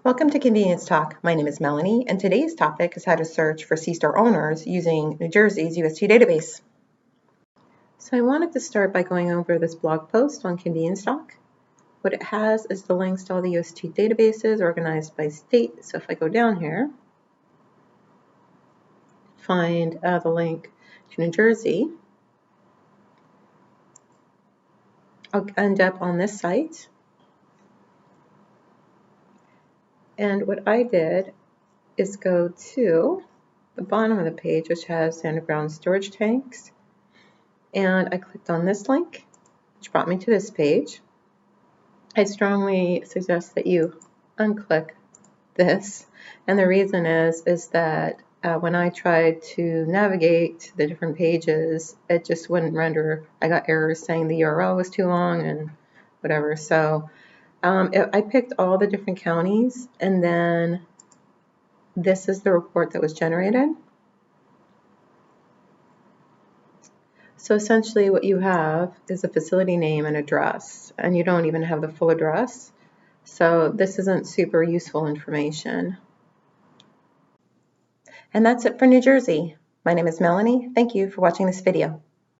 Welcome to Convenience Talk. My name is Melanie, and today's topic is how to search for C-store owners using New Jersey's UST database. So I wanted to start by going over this blog post on Convenience Talk. What it has is the links to all the UST databases organized by state. So if I go down here, find the link to New Jersey, I'll end up on this site. And what I did is go to the bottom of the page, which has the underground storage tanks. And I clicked on this link, which brought me to this page. I strongly suggest that you unclick this. And the reason is that when I tried to navigate the different pages, it just wouldn't render. I got errors saying the URL was too long and whatever. So I picked all the different counties, and then this is the report that was generated. So essentially what you have is a facility name and address, and you don't even have the full address. So this isn't super useful information. And that's it for New Jersey. My name is Melanie. Thank you for watching this video.